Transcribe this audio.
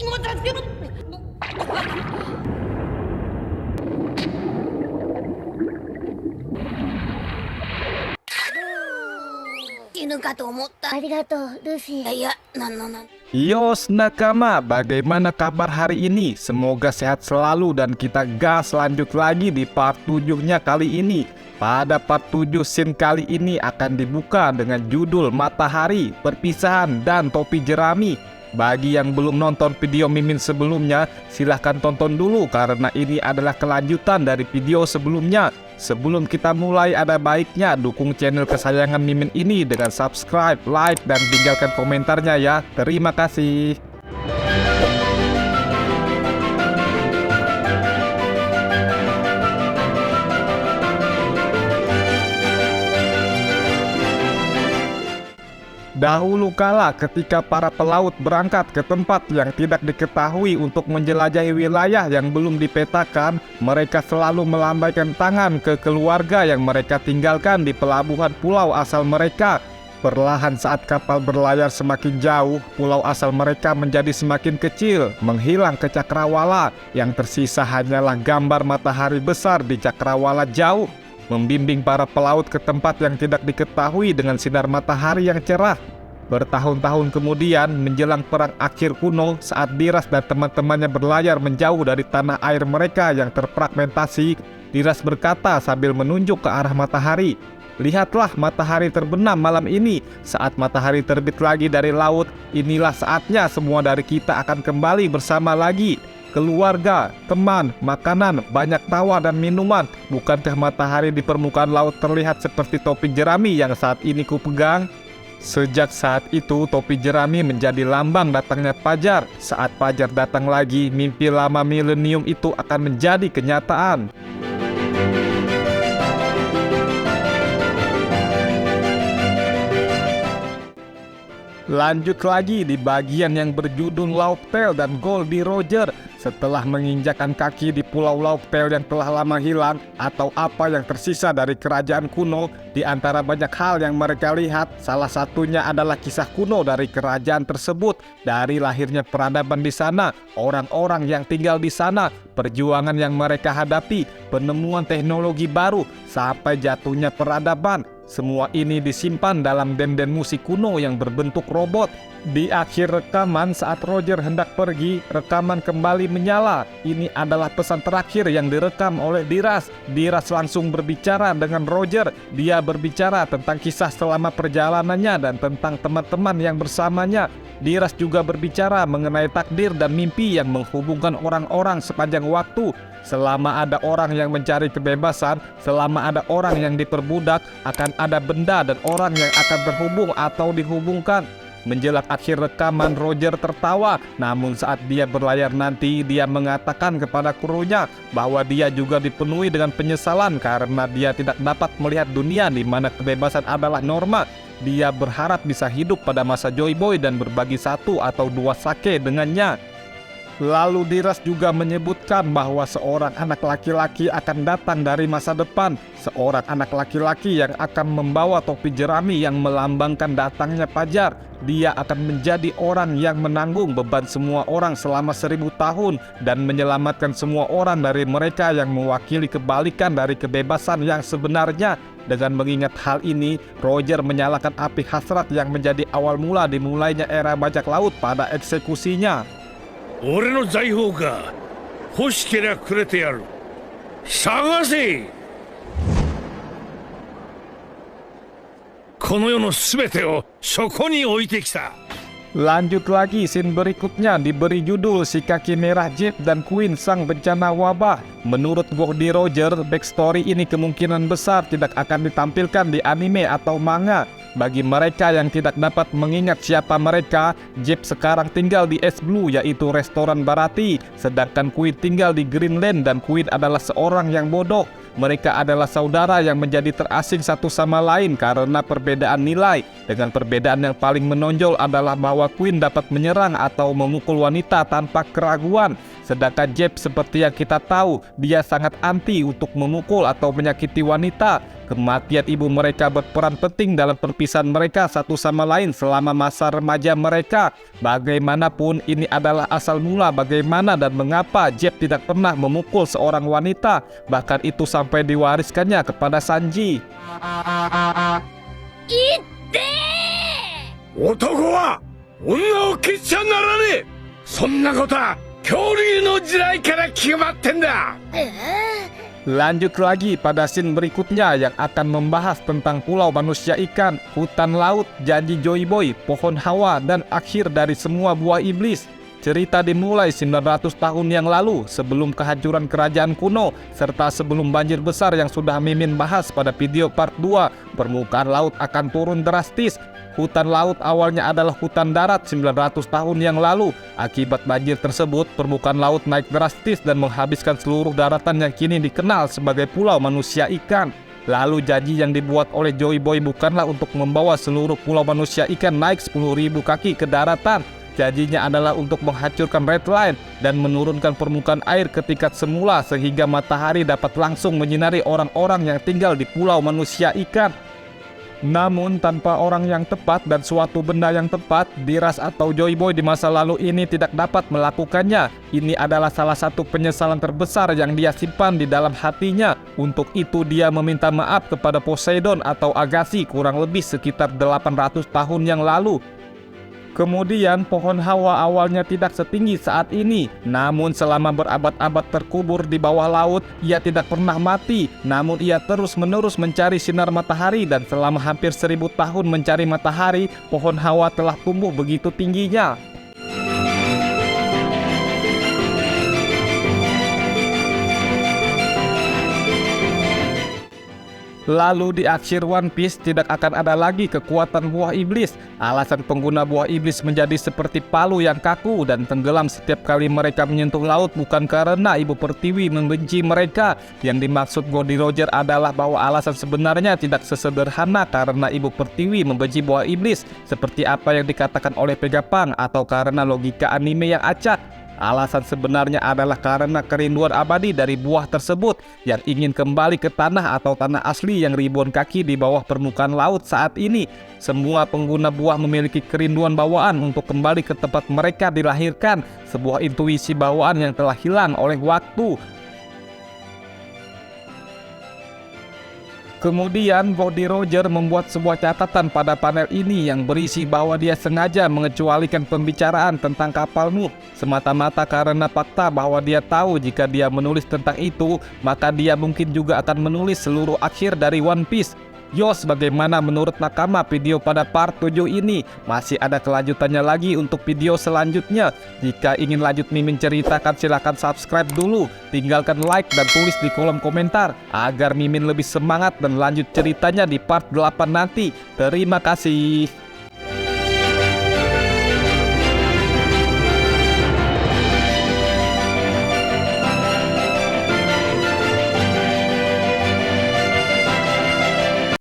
もう助けろ。死ぬかと思った。ありがとう、ルフィ。いや、なん。Yos nakama, bagaimana kabar hari ini? Semoga sehat selalu dan kita gas lanjut lagi di part 7-nya kali ini. Pada part 7 scene kali ini akan dibuka dengan judul Matahari, Perpisahan, dan Topi Jerami. Bagi yang belum nonton video Mimin sebelumnya, silahkan tonton dulu karena ini adalah kelanjutan dari video sebelumnya. Sebelum kita mulai, ada baiknya dukung channel kesayangan Mimin ini dengan subscribe, like, dan tinggalkan komentarnya ya. Terima kasih. Dahulu kala ketika para pelaut berangkat ke tempat yang tidak diketahui untuk menjelajahi wilayah yang belum dipetakan, mereka selalu melambaikan tangan ke keluarga yang mereka tinggalkan di pelabuhan pulau asal mereka. Perlahan saat kapal berlayar semakin jauh, pulau asal mereka menjadi semakin kecil, menghilang ke cakrawala. Yang tersisa hanyalah gambar matahari besar di cakrawala jauh, membimbing para pelaut ke tempat yang tidak diketahui dengan sinar matahari yang cerah. Bertahun-tahun kemudian, menjelang perang akhir kuno, saat Diras dan teman-temannya berlayar menjauh dari tanah air mereka yang terfragmentasi, Diras berkata sambil menunjuk ke arah matahari, "Lihatlah matahari terbenam malam ini. Saat matahari terbit lagi dari laut, inilah saatnya semua dari kita akan kembali bersama lagi. Keluarga, teman, makanan, banyak tawa dan minuman. Bukankah matahari di permukaan laut terlihat seperti topi jerami yang saat ini kupegang?" Sejak saat itu, topi jerami menjadi lambang datangnya fajar. Saat fajar datang lagi, mimpi lama milenium itu akan menjadi kenyataan. Lanjut lagi di bagian yang berjudul Lauptel dan Goldie Roger. Setelah menginjakan kaki di pulau Lauptel yang telah lama hilang, atau apa yang tersisa dari kerajaan kuno, di antara banyak hal yang mereka lihat, salah satunya adalah kisah kuno dari kerajaan tersebut. Dari lahirnya peradaban di sana, orang-orang yang tinggal di sana, perjuangan yang mereka hadapi, penemuan teknologi baru, sampai jatuhnya peradaban. Semua ini disimpan dalam den-den musik kuno yang berbentuk robot. Di akhir rekaman saat Roger hendak pergi, rekaman kembali menyala. Ini adalah pesan terakhir yang direkam oleh Diras. Diras langsung berbicara dengan Roger. Dia berbicara tentang kisah selama perjalanannya dan tentang teman-teman yang bersamanya. Diras juga berbicara mengenai takdir dan mimpi yang menghubungkan orang-orang sepanjang waktu. Selama ada orang yang mencari kebebasan, selama ada orang yang diperbudak, akan ada benda dan orang yang akan berhubung atau dihubungkan. Menjelang akhir rekaman, Roger tertawa. Namun saat dia berlayar nanti, dia mengatakan kepada krunya bahwa dia juga dipenuhi dengan penyesalan karena dia tidak dapat melihat dunia di mana kebebasan adalah norma. Dia berharap bisa hidup pada masa Joy Boy dan berbagi satu atau dua sake dengannya. Lalu Diras juga menyebutkan bahwa seorang anak laki-laki akan datang dari masa depan. Seorang anak laki-laki yang akan membawa topi jerami yang melambangkan datangnya fajar. Dia akan menjadi orang yang menanggung beban semua orang selama 1000 tahun dan menyelamatkan semua orang dari mereka yang mewakili kebalikan dari kebebasan yang sebenarnya. Dengan mengingat hal ini, Roger menyalakan api hasrat yang menjadi awal mula dimulainya era bajak laut pada eksekusinya. 俺の財宝か欲しけりゃくれてやる探せこの世のすべてをそこに置いてきた Lanjut lagi, scene berikutnya diberi judul Si Kaki Merah Jeep dan Queen Sang Bencana Wabah. Menurut Goldie Roger, backstory ini kemungkinan besar tidak akan ditampilkan di anime atau manga. Bagi mereka yang tidak dapat mengingat siapa mereka, Jeep sekarang tinggal di Es Blue, yaitu restoran Barati, sedangkan Queen tinggal di Greenland dan Queen adalah seorang yang bodoh. Mereka adalah saudara yang menjadi terasing satu sama lain karena perbedaan nilai. Dengan perbedaan yang paling menonjol adalah bahwa Queen dapat menyerang atau memukul wanita tanpa keraguan. Sedangkan Jeep seperti yang kita tahu, dia sangat anti untuk memukul atau menyakiti wanita. Kematian ibu mereka berperan penting dalam perpisahan mereka satu sama lain selama masa remaja mereka. Bagaimanapun, ini adalah asal mula bagaimana dan mengapa Jeb tidak pernah memukul seorang wanita, bahkan itu sampai diwariskannya kepada Sanji. いって男は女を消しちゃならねえ。そんなことは恐竜の時代から決まってんだ。 Lanjut lagi pada scene berikutnya yang akan membahas tentang pulau manusia ikan, hutan laut, janji Joy Boy, pohon hawa, dan akhir dari semua buah iblis. Cerita dimulai 900 tahun yang lalu sebelum kehancuran kerajaan kuno serta sebelum banjir besar yang sudah Mimin bahas pada video part 2. Permukaan laut akan turun drastis. Hutan laut awalnya adalah hutan darat 900 tahun yang lalu. Akibat banjir tersebut, permukaan laut naik drastis dan menghabiskan seluruh daratan yang kini dikenal sebagai pulau manusia ikan. Lalu janji yang dibuat oleh Joy Boy bukanlah untuk membawa seluruh pulau manusia ikan naik 10.000 kaki ke daratan. Janjinya adalah untuk menghancurkan Red Line dan menurunkan permukaan air ke tingkat semula sehingga matahari dapat langsung menyinari orang-orang yang tinggal di pulau manusia ikan. Namun tanpa orang yang tepat dan suatu benda yang tepat, Diras atau Joy Boy di masa lalu ini tidak dapat melakukannya. Ini adalah salah satu penyesalan terbesar yang dia simpan di dalam hatinya. Untuk itu dia meminta maaf kepada Poseidon atau Agassi kurang lebih sekitar 800 tahun yang lalu. Kemudian pohon hawa awalnya tidak setinggi saat ini, namun selama berabad-abad terkubur di bawah laut, ia tidak pernah mati. Namun ia terus-menerus mencari sinar matahari dan selama hampir 1000 tahun mencari matahari, pohon hawa telah tumbuh begitu tingginya. Lalu di akhir One Piece tidak akan ada lagi kekuatan buah iblis. Alasan pengguna buah iblis menjadi seperti palu yang kaku dan tenggelam setiap kali mereka menyentuh laut bukan karena Ibu Pertiwi membenci mereka. Yang dimaksud Goldie Roger adalah bahwa alasan sebenarnya tidak sesederhana karena Ibu Pertiwi membenci buah iblis seperti apa yang dikatakan oleh Vegapunk atau karena logika anime yang acak. Alasan sebenarnya adalah karena kerinduan abadi dari buah tersebut yang ingin kembali ke tanah atau tanah asli yang ribuan kaki di bawah permukaan laut saat ini. Semua pengguna buah memiliki kerinduan bawaan untuk kembali ke tempat mereka dilahirkan, sebuah intuisi bawaan yang telah hilang oleh waktu. Kemudian Goldie Roger membuat sebuah catatan pada panel ini yang berisi bahwa dia sengaja mengecualikan pembicaraan tentang kapal Nuh semata-mata karena fakta bahwa dia tahu jika dia menulis tentang itu, maka dia mungkin juga akan menulis seluruh akhir dari One Piece. Yos, bagaimana menurut nakama video pada part 7 ini? Masih ada kelanjutannya lagi untuk video selanjutnya. Jika ingin lanjut Mimin ceritakan silahkan subscribe dulu, tinggalkan like dan tulis di kolom komentar agar Mimin lebih semangat dan lanjut ceritanya di part 8 nanti. Terima kasih.